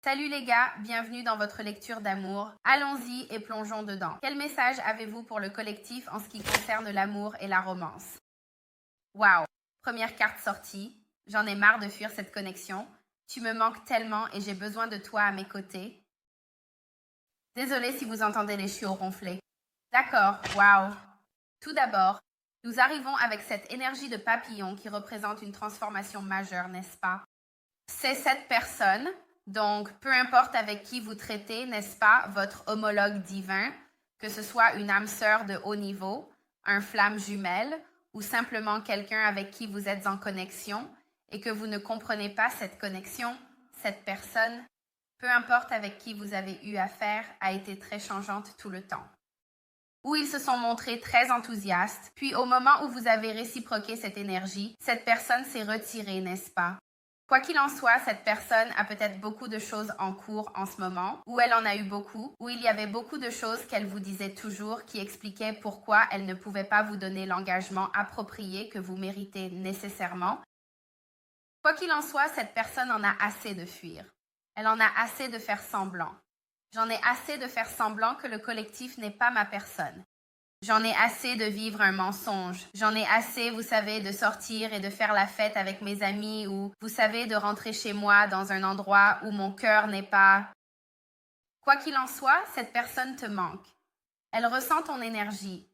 Salut les gars, bienvenue dans votre lecture d'amour. Allons-y et plongeons dedans. Quel message avez-vous pour le collectif en ce qui concerne l'amour et la romance? Waouh! Première carte sortie. J'en ai marre de fuir cette connexion. Tu me manques tellement et j'ai besoin de toi à mes côtés. Désolée si vous entendez les chiots ronfler. D'accord, waouh! Tout d'abord, nous arrivons avec cette énergie de papillon qui représente une transformation majeure, n'est-ce pas? C'est cette personne, donc peu importe avec qui vous traitez, n'est-ce pas, votre homologue divin, que ce soit une âme sœur de haut niveau, un flamme jumelle ou simplement quelqu'un avec qui vous êtes en connexion et que vous ne comprenez pas cette connexion, cette personne, peu importe avec qui vous avez eu affaire, a été très changeante tout le temps. Où ils se sont montrés très enthousiastes, puis au moment où vous avez réciproqué cette énergie, cette personne s'est retirée, n'est-ce pas? Quoi qu'il en soit, cette personne a peut-être beaucoup de choses en cours en ce moment, ou elle en a eu beaucoup, ou il y avait beaucoup de choses qu'elle vous disait toujours qui expliquaient pourquoi elle ne pouvait pas vous donner l'engagement approprié que vous méritez nécessairement. Quoi qu'il en soit, cette personne en a assez de fuir. Elle en a assez de faire semblant. J'en ai assez de faire semblant que le collectif n'est pas ma personne. J'en ai assez de vivre un mensonge. J'en ai assez, vous savez, de sortir et de faire la fête avec mes amis ou, vous savez, de rentrer chez moi dans un endroit où mon cœur n'est pas... Quoi qu'il en soit, cette personne te manque. Elle ressent ton énergie.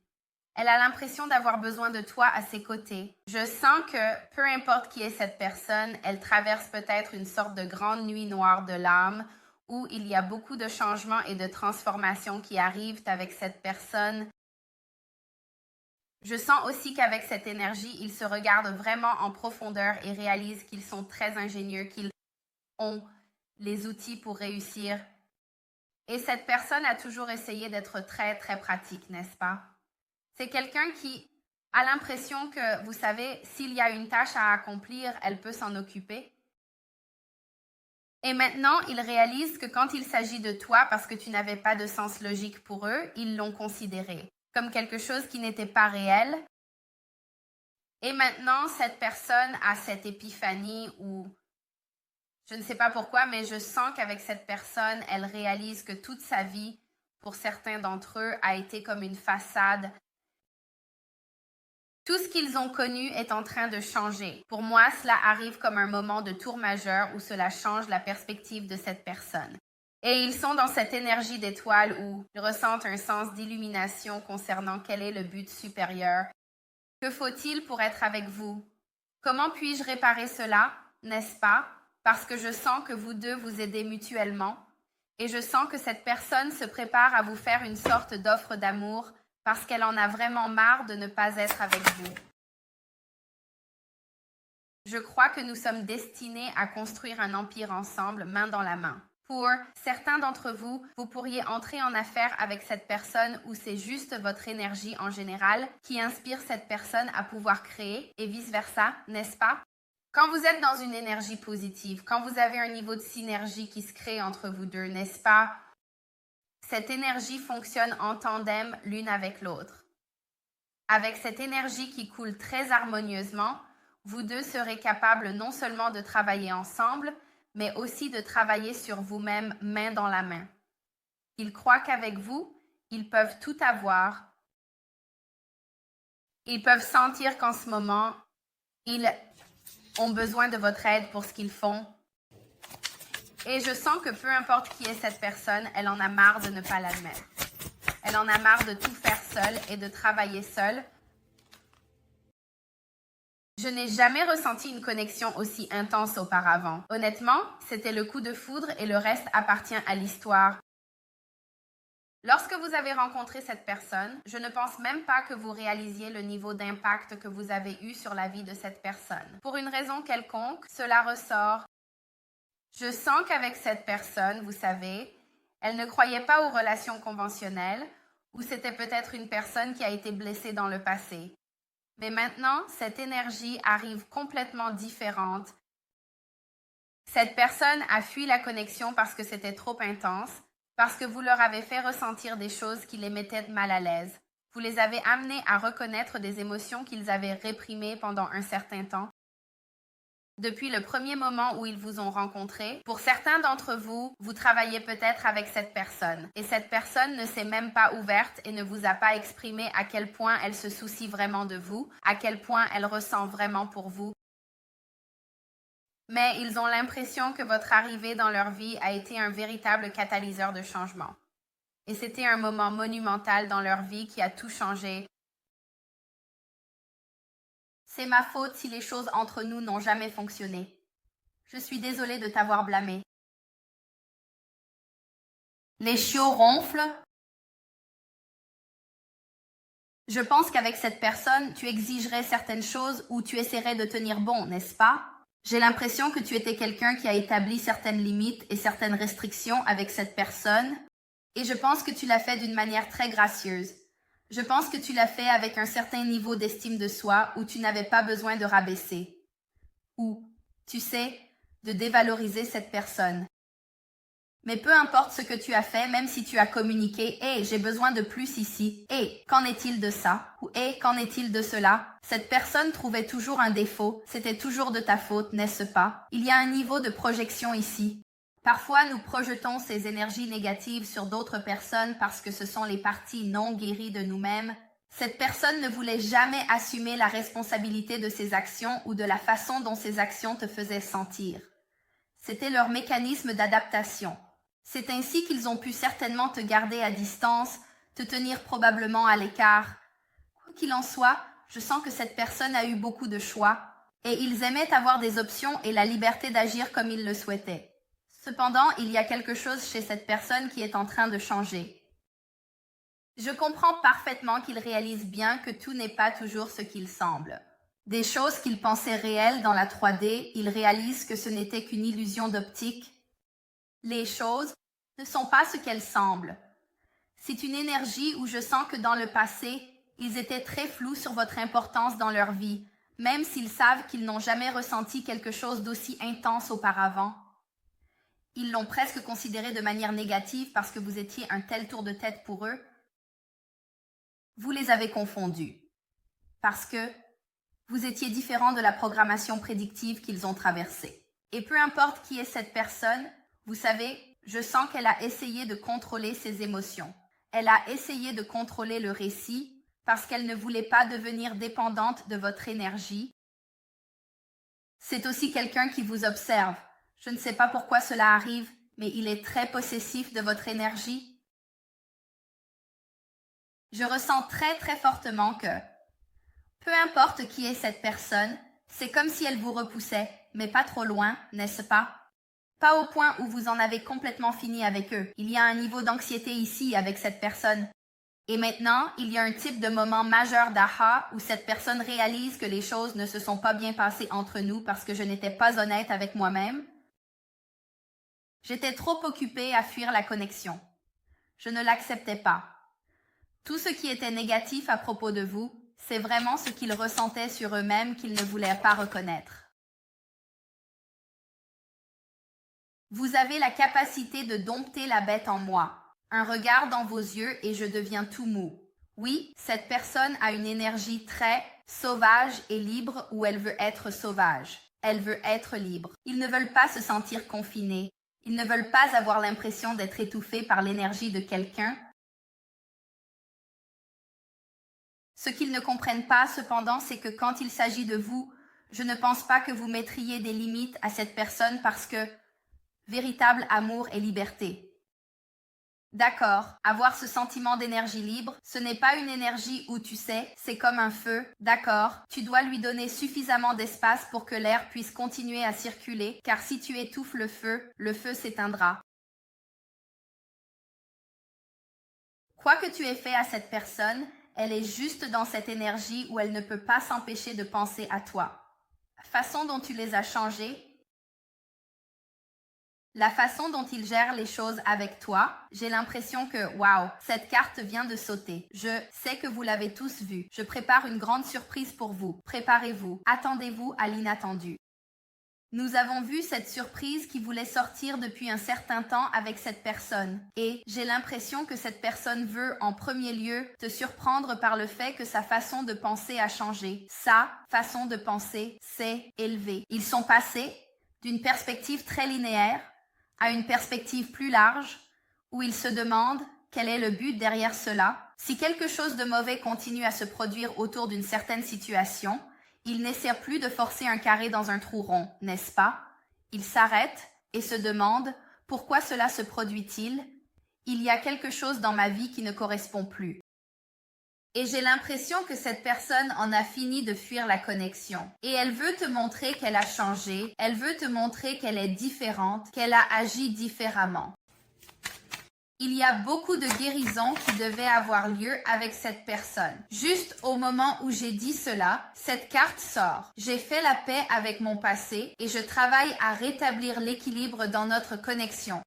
Elle a l'impression d'avoir besoin de toi à ses côtés. Je sens que, peu importe qui est cette personne, elle traverse peut-être une sorte de grande nuit noire de l'âme où il y a beaucoup de changements et de transformations qui arrivent avec cette personne. Je sens aussi qu'avec cette énergie, ils se regardent vraiment en profondeur et réalisent qu'ils sont très ingénieux, qu'ils ont les outils pour réussir. Et cette personne a toujours essayé d'être très, très pratique, n'est-ce pas? C'est quelqu'un qui a l'impression que, vous savez, s'il y a une tâche à accomplir, elle peut s'en occuper. Et maintenant, ils réalisent que quand il s'agit de toi, parce que tu n'avais pas de sens logique pour eux, ils l'ont considéré comme quelque chose qui n'était pas réel. Et maintenant, cette personne a cette épiphanie où, je ne sais pas pourquoi, mais je sens qu'avec cette personne, elle réalise que toute sa vie, pour certains d'entre eux, a été comme une façade. Tout ce qu'ils ont connu est en train de changer. Pour moi, cela arrive comme un moment de tour majeur où cela change la perspective de cette personne. Et ils sont dans cette énergie d'étoile où ils ressentent un sens d'illumination concernant quel est le but supérieur. Que faut-il pour être avec vous? Comment puis-je réparer cela, n'est-ce pas? Parce que je sens que vous deux vous aidez mutuellement et je sens que cette personne se prépare à vous faire une sorte d'offre d'amour parce qu'elle en a vraiment marre de ne pas être avec vous. Je crois que nous sommes destinés à construire un empire ensemble, main dans la main. Pour certains d'entre vous, vous pourriez entrer en affaire avec cette personne où c'est juste votre énergie en général qui inspire cette personne à pouvoir créer et vice-versa, n'est-ce pas? Quand vous êtes dans une énergie positive, quand vous avez un niveau de synergie qui se crée entre vous deux, n'est-ce pas? Cette énergie fonctionne en tandem l'une avec l'autre. Avec cette énergie qui coule très harmonieusement, vous deux serez capables non seulement de travailler ensemble, mais aussi de travailler sur vous-même main dans la main. Ils croient qu'avec vous, ils peuvent tout avoir. Ils peuvent sentir qu'en ce moment, ils ont besoin de votre aide pour ce qu'ils font. Et je sens que peu importe qui est cette personne, elle en a marre de ne pas l'admettre. Elle en a marre de tout faire seule et de travailler seule. Je n'ai jamais ressenti une connexion aussi intense auparavant. Honnêtement, c'était le coup de foudre et le reste appartient à l'histoire. Lorsque vous avez rencontré cette personne, je ne pense même pas que vous réalisiez le niveau d'impact que vous avez eu sur la vie de cette personne. Pour une raison quelconque, cela ressort. Je sens qu'avec cette personne, vous savez, elle ne croyait pas aux relations conventionnelles ou c'était peut-être une personne qui a été blessée dans le passé. Mais maintenant, cette énergie arrive complètement différente. Cette personne a fui la connexion parce que c'était trop intense, parce que vous leur avez fait ressentir des choses qui les mettaient mal à l'aise. Vous les avez amenés à reconnaître des émotions qu'ils avaient réprimées pendant un certain temps. Depuis le premier moment où ils vous ont rencontré, pour certains d'entre vous, vous travaillez peut-être avec cette personne et cette personne ne s'est même pas ouverte et ne vous a pas exprimé à quel point elle se soucie vraiment de vous, à quel point elle ressent vraiment pour vous. Mais ils ont l'impression que votre arrivée dans leur vie a été un véritable catalyseur de changement. Et c'était un moment monumental dans leur vie qui a tout changé. C'est ma faute si les choses entre nous n'ont jamais fonctionné. Je suis désolée de t'avoir blâmé. Les chiots ronflent. Je pense qu'avec cette personne, tu exigerais certaines choses ou tu essaierais de tenir bon, n'est-ce pas? J'ai l'impression que tu étais quelqu'un qui a établi certaines limites et certaines restrictions avec cette personne, et je pense que tu l'as fait d'une manière très gracieuse. Je pense que tu l'as fait avec un certain niveau d'estime de soi où tu n'avais pas besoin de rabaisser. Ou, tu sais, de dévaloriser cette personne. Mais peu importe ce que tu as fait, même si tu as communiqué « Hey, j'ai besoin de plus ici. Hey, qu'en est-il de ça? » ou « Hey, qu'en est-il de cela? » Cette personne trouvait toujours un défaut. C'était toujours de ta faute, n'est-ce pas? Il y a un niveau de projection ici. Parfois, nous projetons ces énergies négatives sur d'autres personnes parce que ce sont les parties non guéries de nous-mêmes. Cette personne ne voulait jamais assumer la responsabilité de ses actions ou de la façon dont ses actions te faisaient sentir. C'était leur mécanisme d'adaptation. C'est ainsi qu'ils ont pu certainement te garder à distance, te tenir probablement à l'écart. Quoi qu'il en soit, je sens que cette personne a eu beaucoup de choix, et ils aimaient avoir des options et la liberté d'agir comme ils le souhaitaient. Cependant, il y a quelque chose chez cette personne qui est en train de changer. Je comprends parfaitement qu'il réalise bien que tout n'est pas toujours ce qu'il semble. Des choses qu'il pensait réelles dans la 3D, il réalise que ce n'était qu'une illusion d'optique. Les choses ne sont pas ce qu'elles semblent. C'est une énergie où je sens que dans le passé, ils étaient très flous sur votre importance dans leur vie, même s'ils savent qu'ils n'ont jamais ressenti quelque chose d'aussi intense auparavant. Ils l'ont presque considéré de manière négative parce que vous étiez un tel tour de tête pour eux. Vous les avez confondus. Parce que vous étiez différent de la programmation prédictive qu'ils ont traversée. Et peu importe qui est cette personne, vous savez, je sens qu'elle a essayé de contrôler ses émotions. Elle a essayé de contrôler le récit parce qu'elle ne voulait pas devenir dépendante de votre énergie. C'est aussi quelqu'un qui vous observe. Je ne sais pas pourquoi cela arrive, mais il est très possessif de votre énergie. Je ressens très très fortement que, peu importe qui est cette personne, c'est comme si elle vous repoussait, mais pas trop loin, n'est-ce pas? Pas au point où vous en avez complètement fini avec eux. Il y a un niveau d'anxiété ici avec cette personne. Et maintenant, il y a un type de moment majeur d'AHA où cette personne réalise que les choses ne se sont pas bien passées entre nous parce que je n'étais pas honnête avec moi-même. J'étais trop occupée à fuir la connexion. Je ne l'acceptais pas. Tout ce qui était négatif à propos de vous, c'est vraiment ce qu'ils ressentaient sur eux-mêmes qu'ils ne voulaient pas reconnaître. Vous avez la capacité de dompter la bête en moi. Un regard dans vos yeux et je deviens tout mou. Oui, cette personne a une énergie très sauvage et libre où elle veut être sauvage. Elle veut être libre. Ils ne veulent pas se sentir confinés. Ils ne veulent pas avoir l'impression d'être étouffés par l'énergie de quelqu'un. Ce qu'ils ne comprennent pas, cependant, c'est que quand il s'agit de vous, je ne pense pas que vous mettriez des limites à cette personne parce que véritable amour et liberté. D'accord, avoir ce sentiment d'énergie libre, ce n'est pas une énergie où tu sais, c'est comme un feu. D'accord, tu dois lui donner suffisamment d'espace pour que l'air puisse continuer à circuler, car si tu étouffes le feu s'éteindra. Quoi que tu aies fait à cette personne, elle est juste dans cette énergie où elle ne peut pas s'empêcher de penser à toi. La façon dont tu les as changés, la façon dont ils gèrent les choses avec toi, j'ai l'impression que, waouh, cette carte vient de sauter. Je sais que vous l'avez tous vue. Je prépare une grande surprise pour vous. Préparez-vous. Attendez-vous à l'inattendu. Nous avons vu cette surprise qui voulait sortir depuis un certain temps avec cette personne. Et j'ai l'impression que cette personne veut, en premier lieu, te surprendre par le fait que sa façon de penser a changé. Sa façon de penser s'est élevée. Ils sont passés d'une perspective très linéaire à une perspective plus large où ils se demandent quel est le but derrière cela. Si quelque chose de mauvais continue à se produire autour d'une certaine situation, il n'essaie plus de forcer un carré dans un trou rond, n'est-ce pas? Il s'arrête et se demande pourquoi cela se produit-il? Il y a quelque chose dans ma vie qui ne correspond plus. Et j'ai l'impression que cette personne en a fini de fuir la connexion. Et elle veut te montrer qu'elle a changé, elle veut te montrer qu'elle est différente, qu'elle a agi différemment. Il y a beaucoup de guérisons qui devaient avoir lieu avec cette personne. Juste au moment où j'ai dit cela, cette carte sort. J'ai fait la paix avec mon passé et je travaille à rétablir l'équilibre dans notre connexion.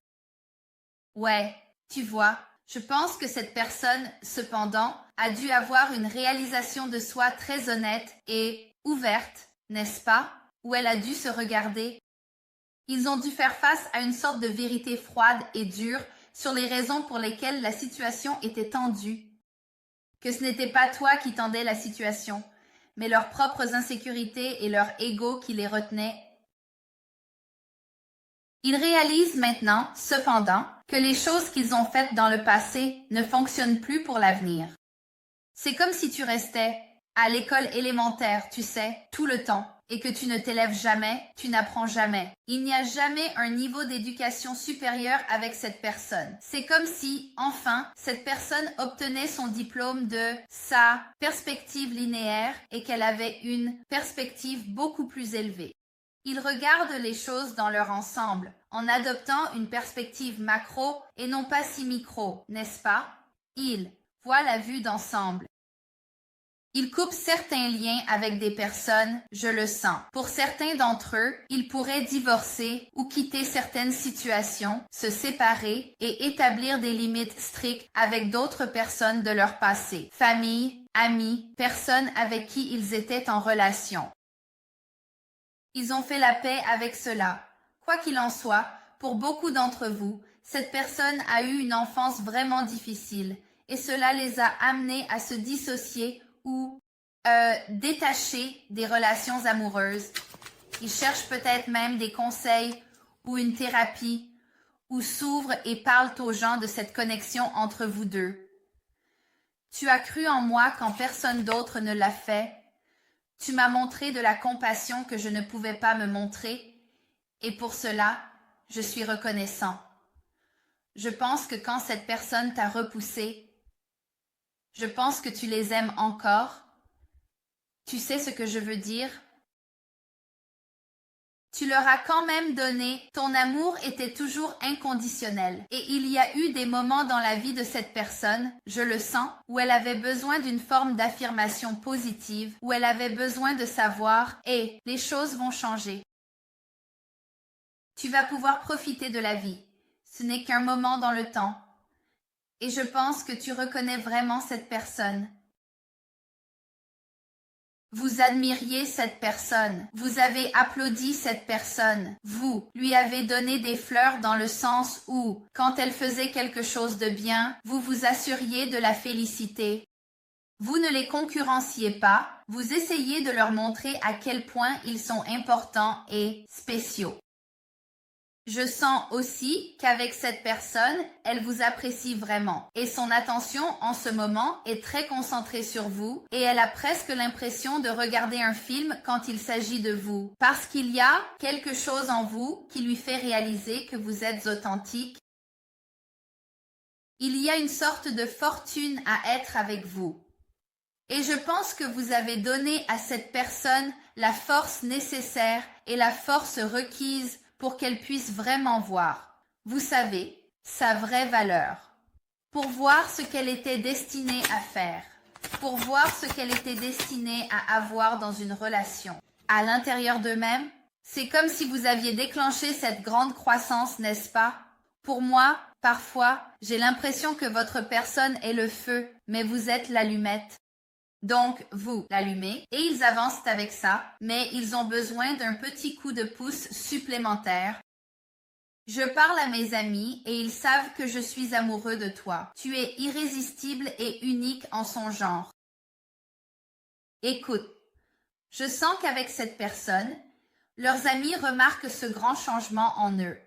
Ouais, tu vois, je pense que cette personne, cependant, a dû avoir une réalisation de soi très honnête et ouverte, n'est-ce pas? Où elle a dû se regarder. Ils ont dû faire face à une sorte de vérité froide et dure sur les raisons pour lesquelles la situation était tendue. Que ce n'était pas toi qui tendais la situation, mais leurs propres insécurités et leur ego qui les retenaient. Ils réalisent maintenant, cependant, que les choses qu'ils ont faites dans le passé ne fonctionnent plus pour l'avenir. C'est comme si tu restais à l'école élémentaire, tu sais, tout le temps, et que tu ne t'élèves jamais, tu n'apprends jamais. Il n'y a jamais un niveau d'éducation supérieur avec cette personne. C'est comme si, enfin, cette personne obtenait son diplôme de sa perspective linéaire et qu'elle avait une perspective beaucoup plus élevée. Ils regardent les choses dans leur ensemble, en adoptant une perspective macro et non pas si micro, n'est-ce pas? Ils voient la vue d'ensemble. Ils coupent certains liens avec des personnes, je le sens. Pour certains d'entre eux, ils pourraient divorcer ou quitter certaines situations, se séparer et établir des limites strictes avec d'autres personnes de leur passé, famille, amis, personnes avec qui ils étaient en relation. Ils ont fait la paix avec cela. Quoi qu'il en soit, pour beaucoup d'entre vous, cette personne a eu une enfance vraiment difficile et cela les a amenés à se dissocier ou détacher des relations amoureuses. Ils cherchent peut-être même des conseils ou une thérapie ou s'ouvrent et parlent aux gens de cette connexion entre vous deux. Tu as cru en moi quand personne d'autre ne l'a fait. Tu m'as montré de la compassion que je ne pouvais pas me montrer et pour cela, je suis reconnaissant. Je pense que quand cette personne t'a repoussé, je pense que tu les aimes encore. Tu sais ce que je veux dire? Tu leur as quand même donné, ton amour était toujours inconditionnel. Et il y a eu des moments dans la vie de cette personne, je le sens, où elle avait besoin d'une forme d'affirmation positive, où elle avait besoin de savoir, et les choses vont changer. Tu vas pouvoir profiter de la vie. Ce n'est qu'un moment dans le temps. Et je pense que tu reconnais vraiment cette personne. Vous admiriez cette personne, vous avez applaudi cette personne, vous lui avez donné des fleurs dans le sens où, quand elle faisait quelque chose de bien, vous vous assuriez de la féliciter. Vous ne les concurrenciez pas, vous essayez de leur montrer à quel point ils sont importants et spéciaux. Je sens aussi qu'avec cette personne, elle vous apprécie vraiment et son attention en ce moment est très concentrée sur vous et elle a presque l'impression de regarder un film quand il s'agit de vous parce qu'il y a quelque chose en vous qui lui fait réaliser que vous êtes authentique. Il y a une sorte de fortune à être avec vous. Et je pense que vous avez donné à cette personne la force nécessaire et la force requise pour qu'elle puisse vraiment voir, vous savez, sa vraie valeur, pour voir ce qu'elle était destinée à faire, pour voir ce qu'elle était destinée à avoir dans une relation. À l'intérieur d'eux-mêmes, c'est comme si vous aviez déclenché cette grande croissance, n'est-ce pas? Pour moi, parfois, j'ai l'impression que votre personne est le feu, mais vous êtes l'allumette. Donc, vous l'allumez et ils avancent avec ça, mais ils ont besoin d'un petit coup de pouce supplémentaire. Je parle à mes amis et ils savent que je suis amoureux de toi. Tu es irrésistible et unique en son genre. Écoute, je sens qu'avec cette personne, leurs amis remarquent ce grand changement en eux.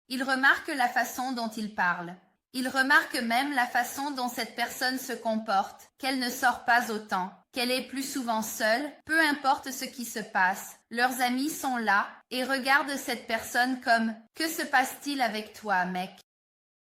Ils remarquent la façon dont ils parlent. Ils remarquent même la façon dont cette personne se comporte, qu'elle ne sort pas autant, qu'elle est plus souvent seule, peu importe ce qui se passe. Leurs amis sont là et regardent cette personne comme « Que se passe-t-il avec toi, mec?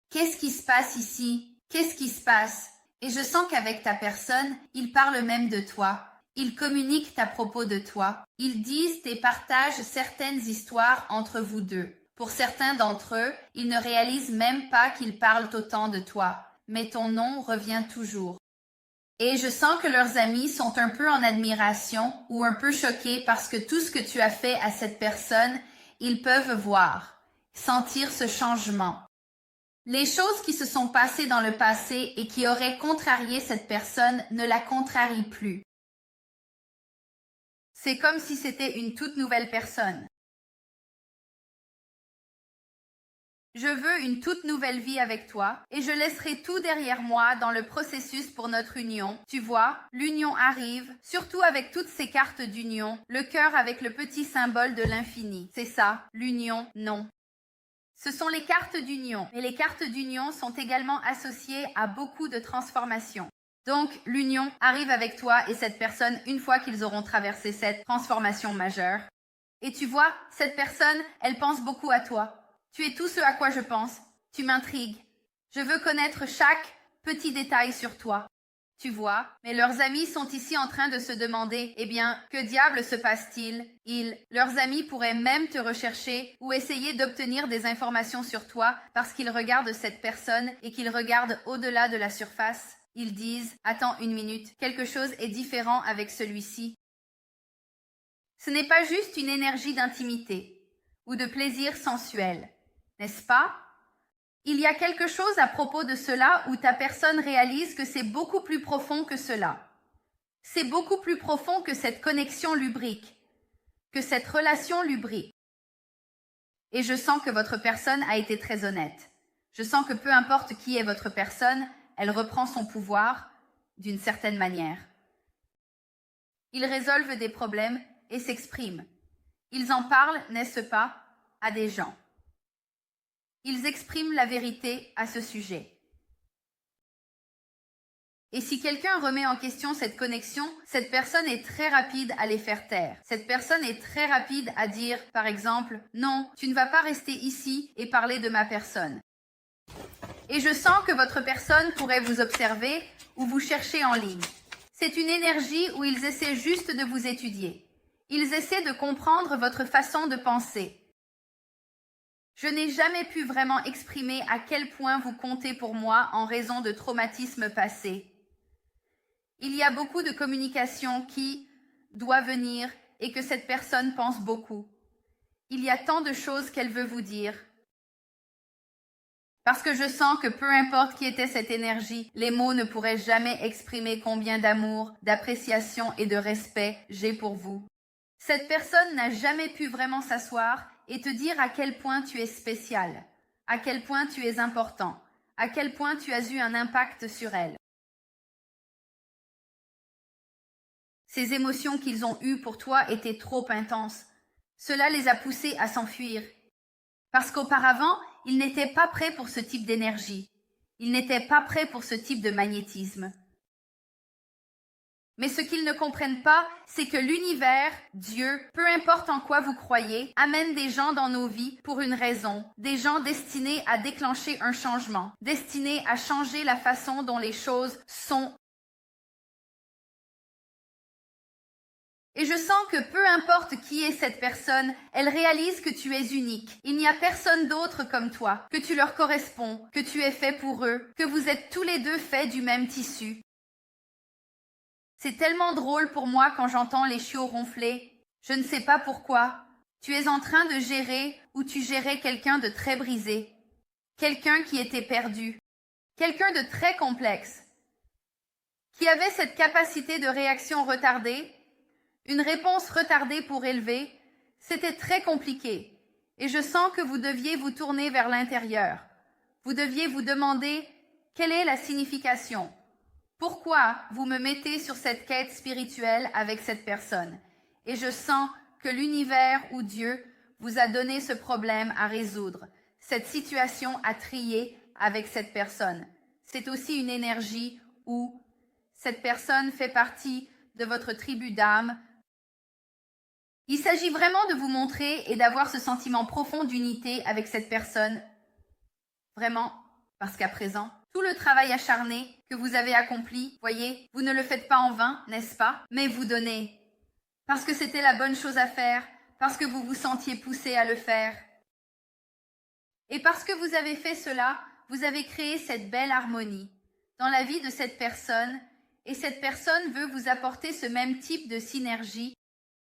Qu'est-ce qui se passe ici? Qu'est-ce qui se passe ?» Et je sens qu'avec ta personne, ils parlent même de toi. Ils communiquent à propos de toi. Ils disent et partagent certaines histoires entre vous deux. Pour certains d'entre eux, ils ne réalisent même pas qu'ils parlent autant de toi, mais ton nom revient toujours. Et je sens que leurs amis sont un peu en admiration ou un peu choqués parce que tout ce que tu as fait à cette personne, ils peuvent voir, sentir ce changement. Les choses qui se sont passées dans le passé et qui auraient contrarié cette personne ne la contrarient plus. C'est comme si c'était une toute nouvelle personne. Je veux une toute nouvelle vie avec toi et je laisserai tout derrière moi dans le processus pour notre union. Tu vois, l'union arrive, surtout avec toutes ces cartes d'union, le cœur avec le petit symbole de l'infini. C'est ça, l'union, non. Ce sont les cartes d'union, et les cartes d'union sont également associées à beaucoup de transformations. Donc, l'union arrive avec toi et cette personne une fois qu'ils auront traversé cette transformation majeure. Et tu vois, cette personne, elle pense beaucoup à toi. Tu es tout ce à quoi je pense. Tu m'intrigues. Je veux connaître chaque petit détail sur toi. Tu vois, mais leurs amis sont ici en train de se demander, eh bien, que diable se passe-t-il? Leurs amis pourraient même te rechercher ou essayer d'obtenir des informations sur toi parce qu'ils regardent cette personne et qu'ils regardent au-delà de la surface. Ils disent, attends une minute, quelque chose est différent avec celui-ci. Ce n'est pas juste une énergie d'intimité ou de plaisir sensuel. N'est-ce pas? Il y a quelque chose à propos de cela où ta personne réalise que c'est beaucoup plus profond que cela. C'est beaucoup plus profond que cette connexion lubrique, que cette relation lubrique. Et je sens que votre personne a été très honnête. Je sens que peu importe qui est votre personne, elle reprend son pouvoir d'une certaine manière. Ils résolvent des problèmes et s'expriment. Ils en parlent, n'est-ce pas, à des gens. Ils expriment la vérité à ce sujet. Et si quelqu'un remet en question cette connexion, cette personne est très rapide à les faire taire. Cette personne est très rapide à dire, par exemple, « Non, tu ne vas pas rester ici et parler de ma personne. » Et je sens que votre personne pourrait vous observer ou vous chercher en ligne. C'est une énergie où ils essaient juste de vous étudier. Ils essaient de comprendre votre façon de penser. Je n'ai jamais pu vraiment exprimer à quel point vous comptez pour moi en raison de traumatismes passés. Il y a beaucoup de communication qui doit venir et que cette personne pense beaucoup. Il y a tant de choses qu'elle veut vous dire. Parce que je sens que peu importe qui était cette énergie, les mots ne pourraient jamais exprimer combien d'amour, d'appréciation et de respect j'ai pour vous. Cette personne n'a jamais pu vraiment s'asseoir et te dire à quel point tu es spécial, à quel point tu es important, à quel point tu as eu un impact sur elle. Ces émotions qu'ils ont eues pour toi étaient trop intenses. Cela les a poussés à s'enfuir. Parce qu'auparavant, ils n'étaient pas prêts pour ce type d'énergie. Ils n'étaient pas prêts pour ce type de magnétisme. Mais ce qu'ils ne comprennent pas, c'est que l'univers, Dieu, peu importe en quoi vous croyez, amène des gens dans nos vies pour une raison. Des gens destinés à déclencher un changement, destinés à changer la façon dont les choses sont. Et je sens que peu importe qui est cette personne, elle réalise que tu es unique. Il n'y a personne d'autre comme toi, que tu leur corresponds, que tu es fait pour eux, que vous êtes tous les deux faits du même tissu. C'est tellement drôle pour moi quand j'entends les chiots ronfler. Je ne sais pas pourquoi. Tu es en train de gérer ou tu gérais quelqu'un de très brisé. Quelqu'un qui était perdu. Quelqu'un de très complexe. qui avait cette capacité de réaction retardée, une réponse retardée pour élever. C'était très compliqué. Et je sens que vous deviez vous tourner vers l'intérieur. Vous deviez vous demander quelle est la signification. Pourquoi vous me mettez sur cette quête spirituelle avec cette personne? Et je sens que l'univers ou Dieu vous a donné ce problème à résoudre, cette situation à trier avec cette personne. C'est aussi une énergie où cette personne fait partie de votre tribu d'âme. Il s'agit vraiment de vous montrer et d'avoir ce sentiment profond d'unité avec cette personne. Vraiment, parce qu'à présent, tout le travail acharné que vous avez accompli, voyez, vous ne le faites pas en vain, n'est-ce pas? Mais vous donnez. Parce que c'était la bonne chose à faire, parce que vous vous sentiez poussé à le faire. Et parce que vous avez fait cela, vous avez créé cette belle harmonie dans la vie de cette personne, et cette personne veut vous apporter ce même type de synergie.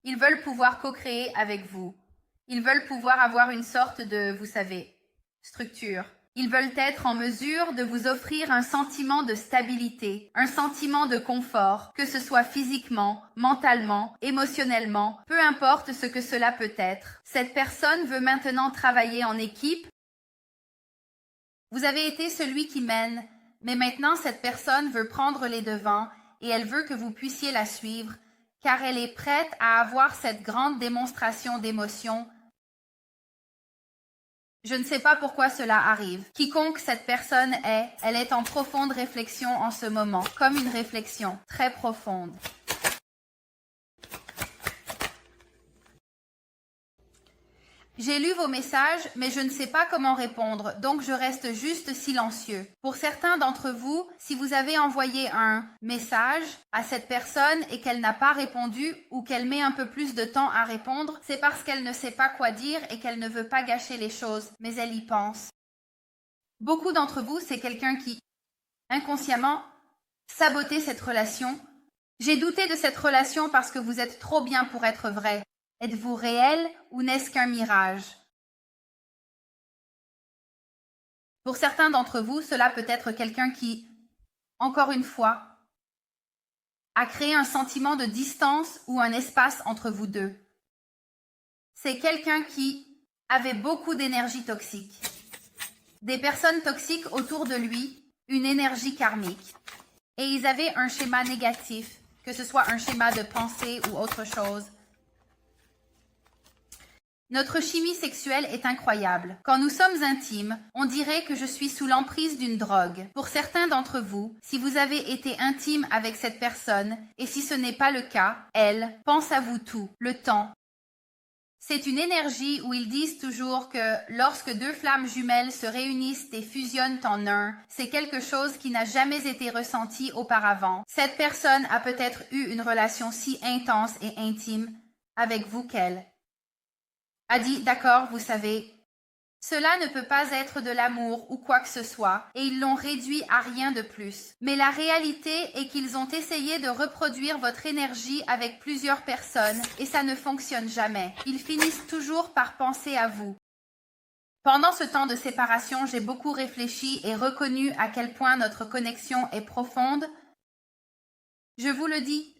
Ils veulent pouvoir co-créer avec vous. Ils veulent pouvoir avoir une sorte de, vous savez, structure. Ils veulent être en mesure de vous offrir un sentiment de stabilité, un sentiment de confort, que ce soit physiquement, mentalement, émotionnellement, peu importe ce que cela peut être. Cette personne veut maintenant travailler en équipe. Vous avez été celui qui mène, mais maintenant cette personne veut prendre les devants et elle veut que vous puissiez la suivre, car elle est prête à avoir cette grande démonstration d'émotion. Je ne sais pas pourquoi cela arrive. Quiconque cette personne est, elle est en profonde réflexion en ce moment, comme une réflexion très profonde. J'ai lu vos messages, mais je ne sais pas comment répondre, donc je reste juste silencieux. Pour certains d'entre vous, si vous avez envoyé un message à cette personne et qu'elle n'a pas répondu ou qu'elle met un peu plus de temps à répondre, c'est parce qu'elle ne sait pas quoi dire et qu'elle ne veut pas gâcher les choses, mais elle y pense. Beaucoup d'entre vous, c'est quelqu'un qui, inconsciemment, sabotait cette relation. J'ai douté de cette relation parce que vous êtes trop bien pour être vrai. Êtes-vous réel ou n'est-ce qu'un mirage? Pour certains d'entre vous, cela peut être quelqu'un qui, encore une fois, a créé un sentiment de distance ou un espace entre vous deux. C'est quelqu'un qui avait beaucoup d'énergie toxique. Des personnes toxiques autour de lui, une énergie karmique. Et ils avaient un schéma négatif, que ce soit un schéma de pensée ou autre chose. Notre chimie sexuelle est incroyable. Quand nous sommes intimes, on dirait que je suis sous l'emprise d'une drogue. Pour certains d'entre vous, si vous avez été intime avec cette personne, et si ce n'est pas le cas, elle pense à vous tout, le temps. C'est une énergie où ils disent toujours que lorsque deux flammes jumelles se réunissent et fusionnent en un, c'est quelque chose qui n'a jamais été ressenti auparavant. Cette personne a peut-être eu une relation si intense et intime avec vous qu'elle a dit, d'accord, vous savez, cela ne peut pas être de l'amour ou quoi que ce soit, et ils l'ont réduit à rien de plus. Mais la réalité est qu'ils ont essayé de reproduire votre énergie avec plusieurs personnes, et ça ne fonctionne jamais. Ils finissent toujours par penser à vous. Pendant ce temps de séparation, j'ai beaucoup réfléchi et reconnu à quel point notre connexion est profonde. Je vous le dis,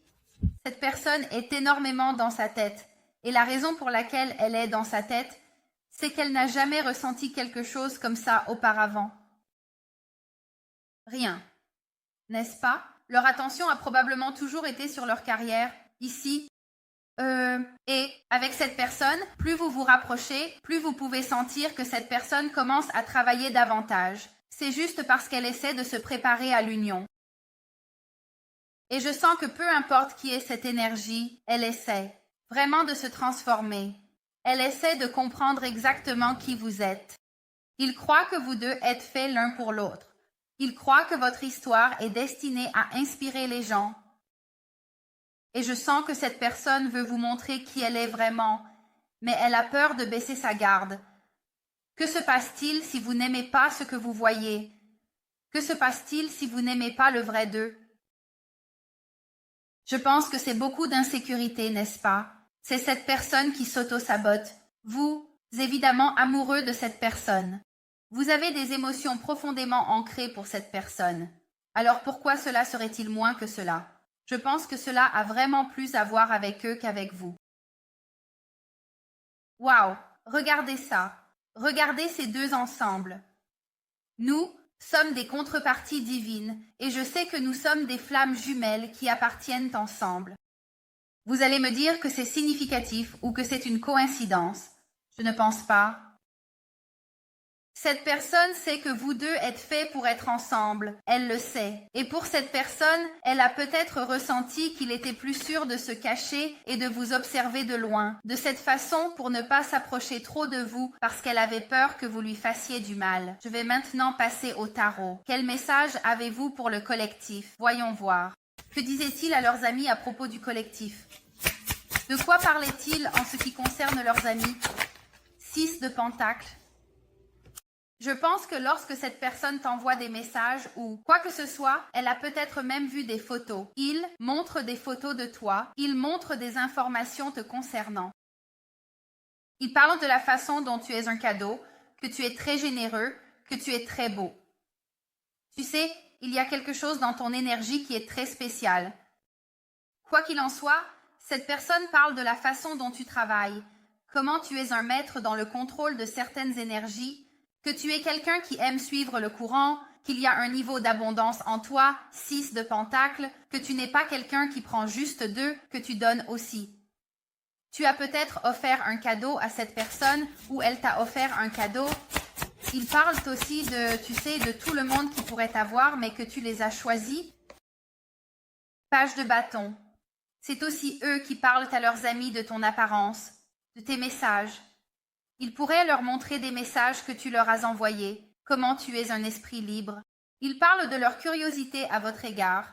cette personne est énormément dans sa tête. Et la raison pour laquelle elle est dans sa tête, c'est qu'elle n'a jamais ressenti quelque chose comme ça auparavant. Rien. N'est-ce pas? Leur attention a probablement toujours été sur leur carrière, ici. Et avec cette personne, plus vous vous rapprochez, plus vous pouvez sentir que cette personne commence à travailler davantage. C'est juste parce qu'elle essaie de se préparer à l'union. Et je sens que peu importe qui est cette énergie, elle essaie vraiment de se transformer. Elle essaie de comprendre exactement qui vous êtes. Il croit que vous deux êtes faits l'un pour l'autre. Il croit que votre histoire est destinée à inspirer les gens. Et je sens que cette personne veut vous montrer qui elle est vraiment, mais elle a peur de baisser sa garde. Que se passe-t-il si vous n'aimez pas ce que vous voyez? Que se passe-t-il si vous n'aimez pas le vrai d'eux? Je pense que c'est beaucoup d'insécurité, n'est-ce pas? C'est cette personne qui s'auto-sabote. Vous, évidemment amoureux de cette personne. Vous avez des émotions profondément ancrées pour cette personne. Alors pourquoi cela serait-il moins que cela? Je pense que cela a vraiment plus à voir avec eux qu'avec vous. Waouh! Regardez ça. Regardez ces deux ensembles. Nous sommes des contreparties divines, et je sais que nous sommes des flammes jumelles qui appartiennent ensemble. Vous allez me dire que c'est significatif ou que c'est une coïncidence. Je ne pense pas. Cette personne sait que vous deux êtes faits pour être ensemble. Elle le sait. Et pour cette personne, elle a peut-être ressenti qu'il était plus sûr de se cacher et de vous observer de loin. De cette façon, pour ne pas s'approcher trop de vous parce qu'elle avait peur que vous lui fassiez du mal. Je vais maintenant passer au tarot. Quel message avez-vous pour le collectif? Voyons voir. Que disaient-ils à leurs amis à propos du collectif? De quoi parlaient-ils en ce qui concerne leurs amis? 6 de Pentacles. Je pense que lorsque cette personne t'envoie des messages ou quoi que ce soit, elle a peut-être même vu des photos. Il montre des photos de toi, il montre des informations te concernant. Il parle de la façon dont tu es un cadeau, que tu es très généreux, que tu es très beau. Tu sais, il y a quelque chose dans ton énergie qui est très spécial. Quoi qu'il en soit, cette personne parle de la façon dont tu travailles, comment tu es un maître dans le contrôle de certaines énergies, que tu es quelqu'un qui aime suivre le courant, qu'il y a un niveau d'abondance en toi, 6 de Pentacles, que tu n'es pas quelqu'un qui prend juste 2, que tu donnes aussi. Tu as peut-être offert un cadeau à cette personne ou elle t'a offert un cadeau. Ils parlent aussi de, tu sais, de tout le monde qui pourrait t'avoir, mais que tu les as choisis. Page de bâton. C'est aussi eux qui parlent à leurs amis de ton apparence, de tes messages. Ils pourraient leur montrer des messages que tu leur as envoyés, comment tu es un esprit libre. Ils parlent de leur curiosité à votre égard.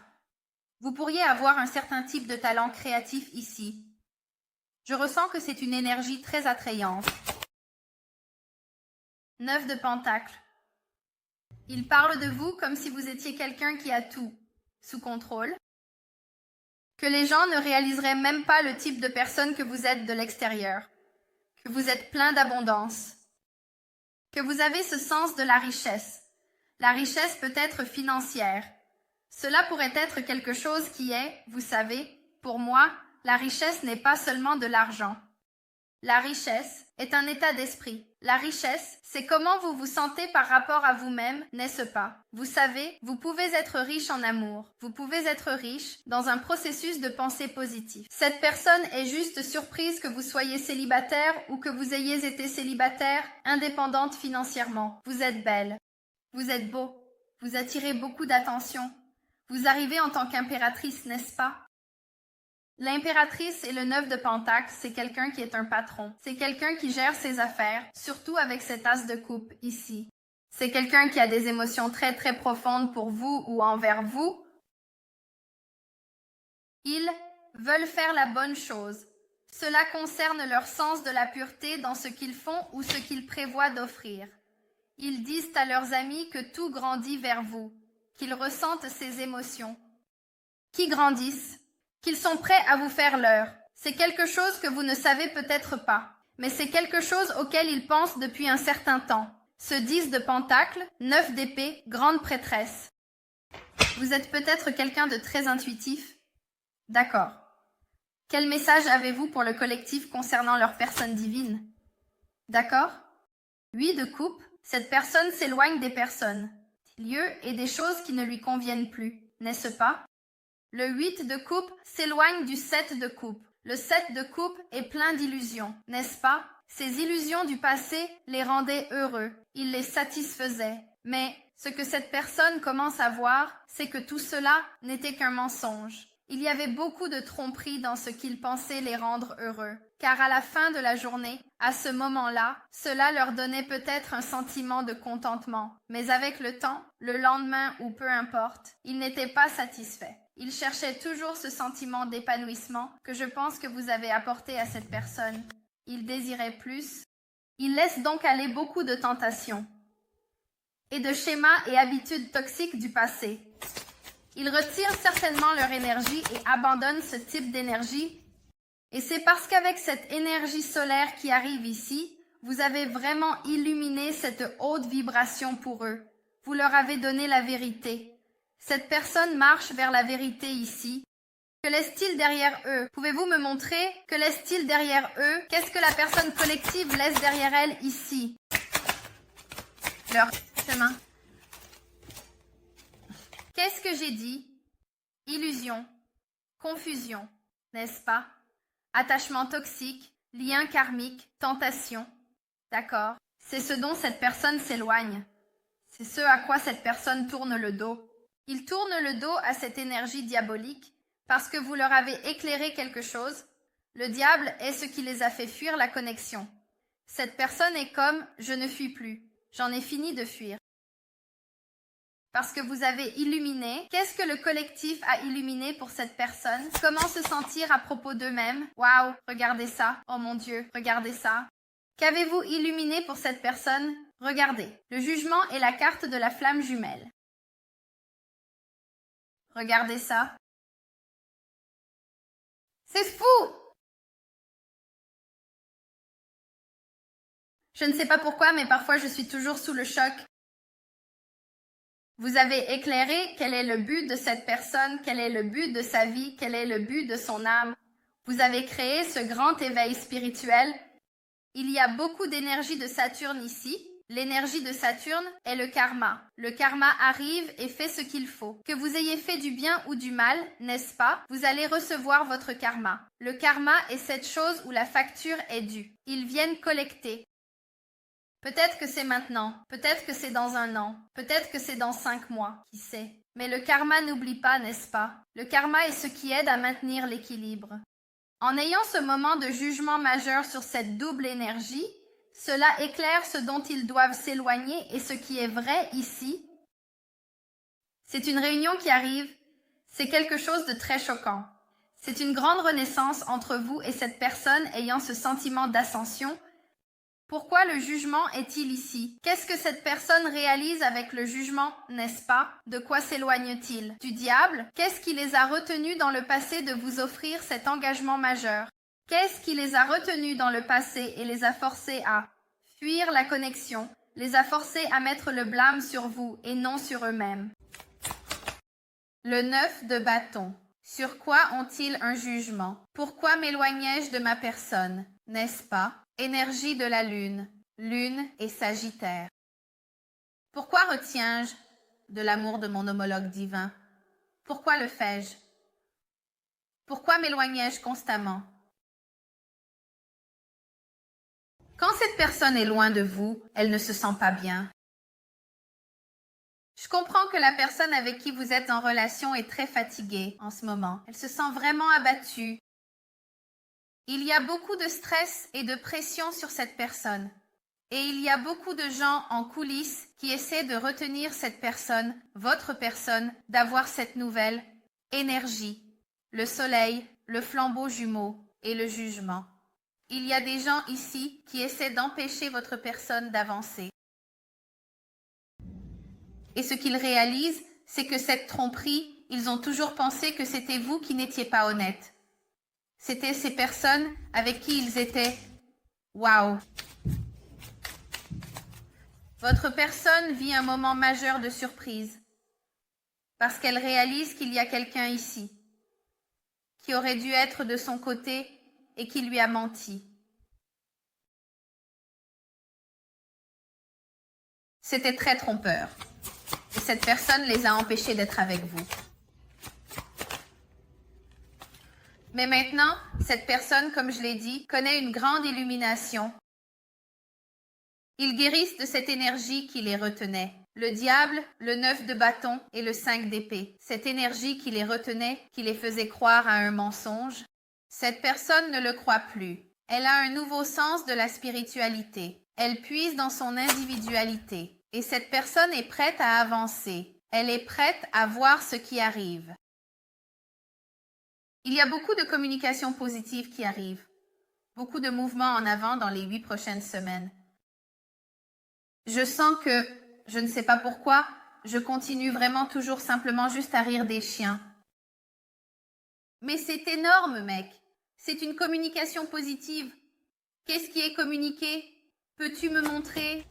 Vous pourriez avoir un certain type de talent créatif ici. Je ressens que c'est une énergie très attrayante. 9 de Pentacles. Ils parlent de vous comme si vous étiez quelqu'un qui a tout sous contrôle. Que les gens ne réaliseraient même pas le type de personne que vous êtes de l'extérieur. Que vous êtes plein d'abondance, que vous avez ce sens de la richesse. La richesse peut être financière. Cela pourrait être quelque chose qui est, vous savez, pour moi, la richesse n'est pas seulement de l'argent. La richesse est un état d'esprit. La richesse, c'est comment vous vous sentez par rapport à vous-même, n'est-ce pas? Vous savez, vous pouvez être riche en amour. Vous pouvez être riche dans un processus de pensée positive. Cette personne est juste surprise que vous soyez célibataire ou que vous ayez été célibataire, indépendante financièrement. Vous êtes belle. Vous êtes beau. Vous attirez beaucoup d'attention. Vous arrivez en tant qu'impératrice, n'est-ce pas? L'impératrice et le 9 de Pentacles, c'est quelqu'un qui est un patron. C'est quelqu'un qui gère ses affaires, surtout avec cet as de coupe ici. C'est quelqu'un qui a des émotions très très profondes pour vous ou envers vous. Ils veulent faire la bonne chose. Cela concerne leur sens de la pureté dans ce qu'ils font ou ce qu'ils prévoient d'offrir. Ils disent à leurs amis que tout grandit vers vous, qu'ils ressentent ces émotions, qui grandissent, qu'ils sont prêts à vous faire leur. C'est quelque chose que vous ne savez peut-être pas, mais c'est quelque chose auquel ils pensent depuis un certain temps. Ce 10 de Pentacles, 9 d'épée, grande prêtresse. Vous êtes peut-être quelqu'un de très intuitif? D'accord. Quel message avez-vous pour le collectif concernant leur personne divine? D'accord. 8 de coupe, cette personne s'éloigne des personnes, des lieux et des choses qui ne lui conviennent plus, n'est-ce pas? Le 8 de coupe s'éloigne du 7 de coupe. Le 7 de coupe est plein d'illusions, n'est-ce pas? Ces illusions du passé les rendaient heureux, ils les satisfaisaient. Mais ce que cette personne commence à voir, c'est que tout cela n'était qu'un mensonge. Il y avait beaucoup de tromperie dans ce qu'ils pensaient les rendre heureux, car à la fin de la journée, à ce moment-là, cela leur donnait peut-être un sentiment de contentement. Mais avec le temps, le lendemain ou peu importe, ils n'étaient pas satisfaits. Ils cherchaient toujours ce sentiment d'épanouissement que je pense que vous avez apporté à cette personne. Ils désiraient plus. Ils laissent donc aller beaucoup de tentations et de schémas et habitudes toxiques du passé. Ils retirent certainement leur énergie et abandonnent ce type d'énergie. Et c'est parce qu'avec cette énergie solaire qui arrive ici, vous avez vraiment illuminé cette haute vibration pour eux. Vous leur avez donné la vérité. Cette personne marche vers la vérité ici. Que laisse-t-il derrière eux? Pouvez-vous me montrer? Que laisse-t-il derrière eux? Qu'est-ce que la personne collective laisse derrière elle ici? Leur chemin. Qu'est-ce que j'ai dit? Illusion, confusion, n'est-ce pas? Attachement toxique, lien karmique, tentation. D'accord. C'est ce dont cette personne s'éloigne. C'est ce à quoi cette personne tourne le dos. Ils tournent le dos à cette énergie diabolique parce que vous leur avez éclairé quelque chose. Le diable est ce qui les a fait fuir la connexion. Cette personne est comme « je ne fuis plus, j'en ai fini de fuir ». Parce que vous avez illuminé. Qu'est-ce que le collectif a illuminé pour cette personne? Comment se sentir à propos d'eux-mêmes? Waouh, regardez ça. Oh mon Dieu, regardez ça. Qu'avez-vous illuminé pour cette personne? Regardez, le jugement est la carte de la flamme jumelle. Regardez ça. C'est fou! Je ne sais pas pourquoi, mais parfois je suis toujours sous le choc. Vous avez éclairé quel est le but de cette personne, quel est le but de sa vie, quel est le but de son âme. Vous avez créé ce grand éveil spirituel. Il y a beaucoup d'énergie de Saturne ici. L'énergie de Saturne est le karma. Le karma arrive et fait ce qu'il faut. Que vous ayez fait du bien ou du mal, n'est-ce pas? Vous allez recevoir votre karma. Le karma est cette chose où la facture est due. Ils viennent collecter. Peut-être que c'est maintenant, peut-être que c'est dans 1 an, peut-être que c'est dans 5 mois, qui sait. Mais le karma n'oublie pas, n'est-ce pas? Le karma est ce qui aide à maintenir l'équilibre. En ayant ce moment de jugement majeur sur cette double énergie, cela éclaire ce dont ils doivent s'éloigner et ce qui est vrai ici. C'est une réunion qui arrive, c'est quelque chose de très choquant. C'est une grande renaissance entre vous et cette personne ayant ce sentiment d'ascension. Pourquoi le jugement est-il ici? Qu'est-ce que cette personne réalise avec le jugement, n'est-ce pas? De quoi s'éloigne-t-il? Du diable? Qu'est-ce qui les a retenus dans le passé de vous offrir cet engagement majeur? Qu'est-ce qui les a retenus dans le passé et les a forcés à fuir la connexion, les a forcés à mettre le blâme sur vous et non sur eux-mêmes? Le 9 de bâton. Sur quoi ont-ils un jugement? Pourquoi m'éloignais-je de ma personne? N'est-ce pas? Énergie de la lune, lune et sagittaire. Pourquoi retiens-je de l'amour de mon homologue divin? Pourquoi le fais-je? Pourquoi m'éloignais-je constamment? Quand cette personne est loin de vous, elle ne se sent pas bien. Je comprends que la personne avec qui vous êtes en relation est très fatiguée en ce moment. Elle se sent vraiment abattue. Il y a beaucoup de stress et de pression sur cette personne. Et il y a beaucoup de gens en coulisses qui essaient de retenir cette personne, votre personne, d'avoir cette nouvelle énergie, le soleil, le flambeau jumeau et le jugement. Il y a des gens ici qui essaient d'empêcher votre personne d'avancer. Et ce qu'ils réalisent, c'est que cette tromperie, ils ont toujours pensé que c'était vous qui n'étiez pas honnête. C'était ces personnes avec qui ils étaient. Waouh! Votre personne vit un moment majeur de surprise parce qu'elle réalise qu'il y a quelqu'un ici qui aurait dû être de son côté et qui lui a menti. C'était très trompeur et cette personne les a empêchés d'être avec vous. Mais maintenant, cette personne, comme je l'ai dit, connaît une grande illumination. Ils guérissent de cette énergie qui les retenait. Le diable, le 9 de bâton et le 5 d'épée. Cette énergie qui les retenait, qui les faisait croire à un mensonge. Cette personne ne le croit plus. Elle a un nouveau sens de la spiritualité. Elle puise dans son individualité. Et cette personne est prête à avancer. Elle est prête à voir ce qui arrive. Il y a beaucoup de communication positive qui arrive. Beaucoup de mouvements en avant dans les 8 prochaines semaines. Je sens que, je ne sais pas pourquoi, je continue vraiment toujours simplement juste à rire des chiens. Mais c'est énorme, mec. C'est une communication positive. Qu'est-ce qui est communiqué? Peux-tu me montrer?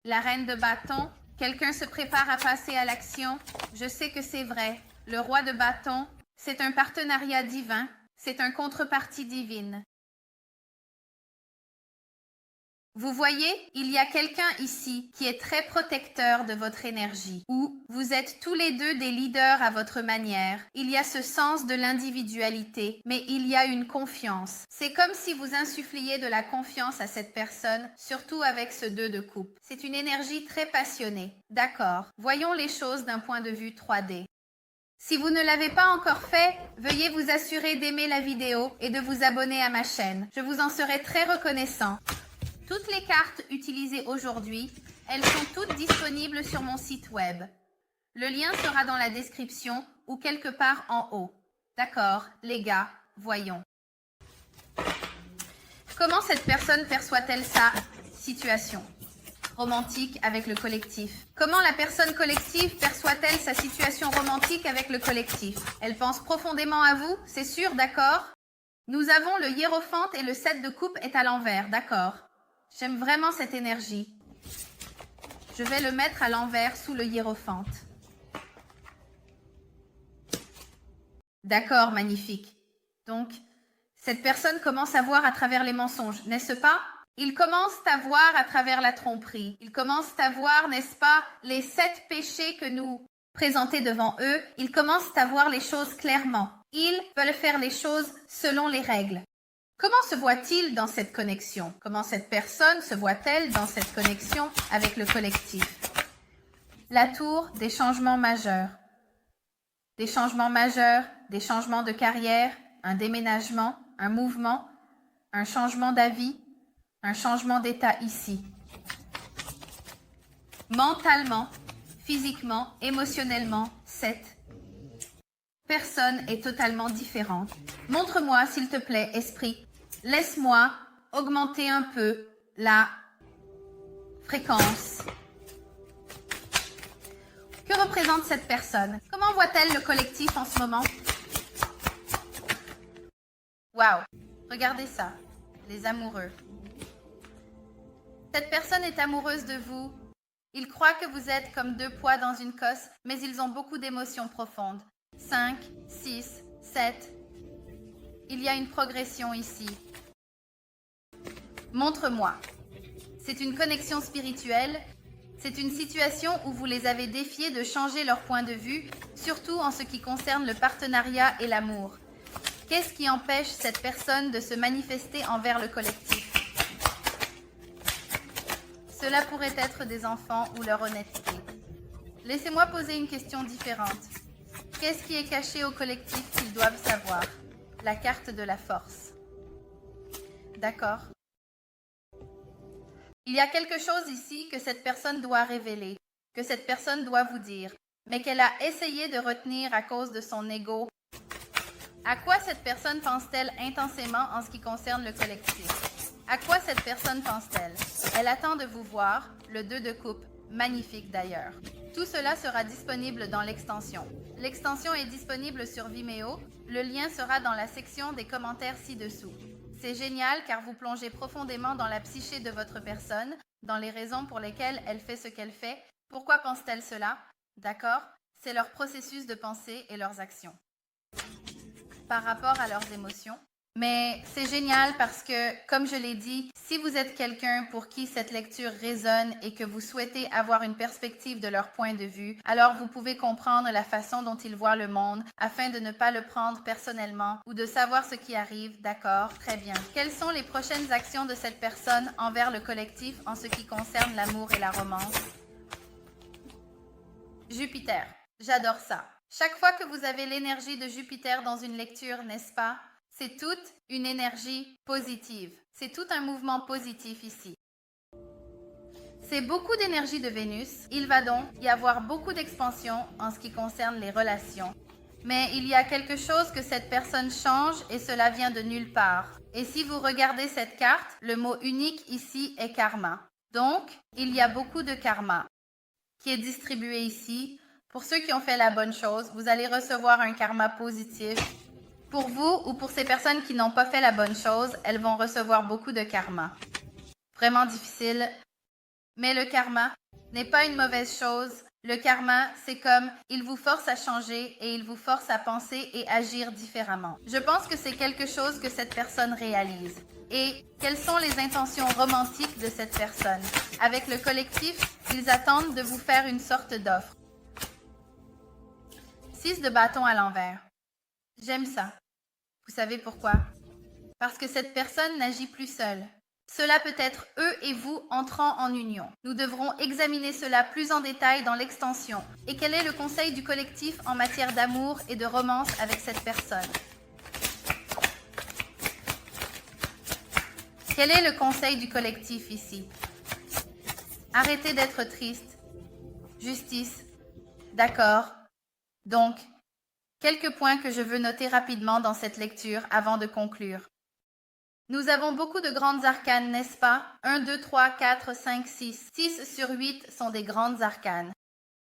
La reine de bâton, Quelqu'un se prépare à passer à l'action. Je sais que c'est vrai. Le roi de bâton, c'est un partenariat divin. C'est une contrepartie divine. Vous voyez, il y a quelqu'un ici qui est très protecteur de votre énergie, ou vous êtes tous les deux des leaders à votre manière. Il y a ce sens de l'individualité, mais il y a une confiance. C'est comme si vous insuffliez de la confiance à cette personne, surtout avec ce 2 de coupe. C'est une énergie très passionnée. D'accord, voyons les choses d'un point de vue 3D. Si vous ne l'avez pas encore fait, veuillez vous assurer d'aimer la vidéo et de vous abonner à ma chaîne. Je vous en serai très reconnaissant. Toutes les cartes utilisées aujourd'hui, elles sont toutes disponibles sur mon site web. Le lien sera dans la description ou quelque part en haut. D'accord, les gars, voyons. Comment cette personne perçoit-elle sa situation romantique avec le collectif? Comment la personne collective perçoit-elle sa situation romantique avec le collectif? Elle pense profondément à vous, c'est sûr, d'accord? Nous avons le hiérophante et le 7 de coupe est à l'envers, d'accord? J'aime vraiment cette énergie. Je vais le mettre à l'envers sous le hiérophante. D'accord, magnifique. Donc, cette personne commence à voir à travers les mensonges, n'est-ce pas? Ils commencent à voir à travers la tromperie. Ils commencent à voir, n'est-ce pas, les 7 péchés que nous présentons devant eux. Ils commencent à voir les choses clairement. Ils veulent faire les choses selon les règles. Comment se voit-il dans cette connexion? Comment cette personne se voit-elle dans cette connexion avec le collectif? La tour des changements majeurs. Des changements majeurs, des changements de carrière, un déménagement, un mouvement, un changement d'avis, un changement d'état ici. Mentalement, physiquement, émotionnellement, 7. Personne est totalement différente. Montre-moi, s'il te plaît, esprit. Laisse-moi augmenter un peu la fréquence. Que représente cette personne? Comment voit-elle le collectif en ce moment? Waouh! Regardez ça, les amoureux. Cette personne est amoureuse de vous. Ils croient que vous êtes comme 2 pois dans une cosse, mais ils ont beaucoup d'émotions profondes. 5, 6, 7. Il y a une progression ici. Montre-moi. C'est une connexion spirituelle. C'est une situation où vous les avez défiés de changer leur point de vue, surtout en ce qui concerne le partenariat et l'amour. Qu'est-ce qui empêche cette personne de se manifester envers le collectif? Cela pourrait être des enfants ou leur honnêteté. Laissez-moi poser une question différente. Qu'est-ce qui est caché au collectif qu'ils doivent savoir? La carte de la force. D'accord. Il y a quelque chose ici que cette personne doit révéler, que cette personne doit vous dire, mais qu'elle a essayé de retenir à cause de son ego. À quoi cette personne pense-t-elle intensément en ce qui concerne le collectif? À quoi cette personne pense-t-elle? Elle attend de vous voir, le 2 de coupe, magnifique d'ailleurs. Tout cela sera disponible dans l'extension. L'extension est disponible sur Vimeo, le lien sera dans la section des commentaires ci-dessous. C'est génial car vous plongez profondément dans la psyché de votre personne, dans les raisons pour lesquelles elle fait ce qu'elle fait. Pourquoi pense-t-elle cela? D'accord? C'est leur processus de pensée et leurs actions. Par rapport à leurs émotions. Mais c'est génial parce que, comme je l'ai dit, si vous êtes quelqu'un pour qui cette lecture résonne et que vous souhaitez avoir une perspective de leur point de vue, alors vous pouvez comprendre la façon dont ils voient le monde afin de ne pas le prendre personnellement ou de savoir ce qui arrive, d'accord? Très bien. Quelles sont les prochaines actions de cette personne envers le collectif en ce qui concerne l'amour et la romance? Jupiter. J'adore ça. Chaque fois que vous avez l'énergie de Jupiter dans une lecture, n'est-ce pas? C'est toute une énergie positive. C'est tout un mouvement positif ici. C'est beaucoup d'énergie de Vénus. Il va donc y avoir beaucoup d'expansion en ce qui concerne les relations. Mais il y a quelque chose que cette personne change et cela vient de nulle part. Et si vous regardez cette carte, le mot unique ici est karma. Donc, il y a beaucoup de karma qui est distribué ici. Pour ceux qui ont fait la bonne chose, vous allez recevoir un karma positif. Pour vous ou pour ces personnes qui n'ont pas fait la bonne chose, elles vont recevoir beaucoup de karma. Vraiment difficile. Mais le karma n'est pas une mauvaise chose. Le karma, c'est comme il vous force à changer et il vous force à penser et agir différemment. Je pense que c'est quelque chose que cette personne réalise. Et quelles sont les intentions romantiques de cette personne? Avec le collectif, ils attendent de vous faire une sorte d'offre. 6 de bâton à l'envers. J'aime ça. Vous savez pourquoi? Parce que cette personne n'agit plus seule. Cela peut être eux et vous entrant en union. Nous devrons examiner cela plus en détail dans l'extension. Et quel est le conseil du collectif en matière d'amour et de romance avec cette personne? Quel est le conseil du collectif ici? Arrêtez d'être triste. Justice. D'accord. Donc, quelques points que je veux noter rapidement dans cette lecture avant de conclure. Nous avons beaucoup de grandes arcanes, n'est-ce pas? 1, 2, 3, 4, 5, 6. 6 sur 8 sont des grandes arcanes.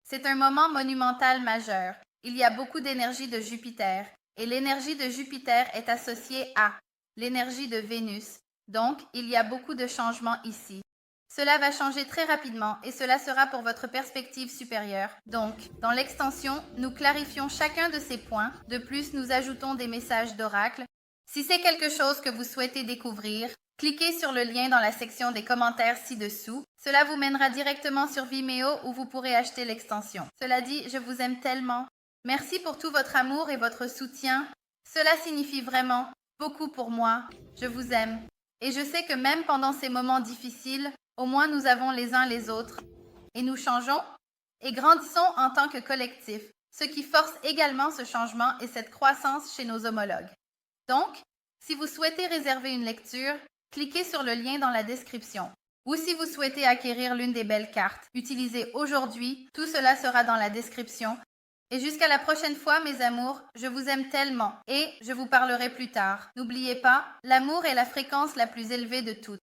C'est un moment monumental majeur. Il y a beaucoup d'énergie de Jupiter, et l'énergie de Jupiter est associée à l'énergie de Vénus. Donc, il y a beaucoup de changements ici. Cela va changer très rapidement et cela sera pour votre perspective supérieure. Donc, dans l'extension, nous clarifions chacun de ces points. De plus, nous ajoutons des messages d'oracle. Si c'est quelque chose que vous souhaitez découvrir, cliquez sur le lien dans la section des commentaires ci-dessous. Cela vous mènera directement sur Vimeo où vous pourrez acheter l'extension. Cela dit, je vous aime tellement. Merci pour tout votre amour et votre soutien. Cela signifie vraiment beaucoup pour moi. Je vous aime. Et je sais que même pendant ces moments difficiles, au moins nous avons les uns les autres. Et nous changeons et grandissons en tant que collectif, ce qui force également ce changement et cette croissance chez nos homologues. Donc, si vous souhaitez réserver une lecture, cliquez sur le lien dans la description. Ou si vous souhaitez acquérir l'une des belles cartes utilisées aujourd'hui, tout cela sera dans la description. Et jusqu'à la prochaine fois, mes amours, je vous aime tellement et je vous parlerai plus tard. N'oubliez pas, l'amour est la fréquence la plus élevée de toutes.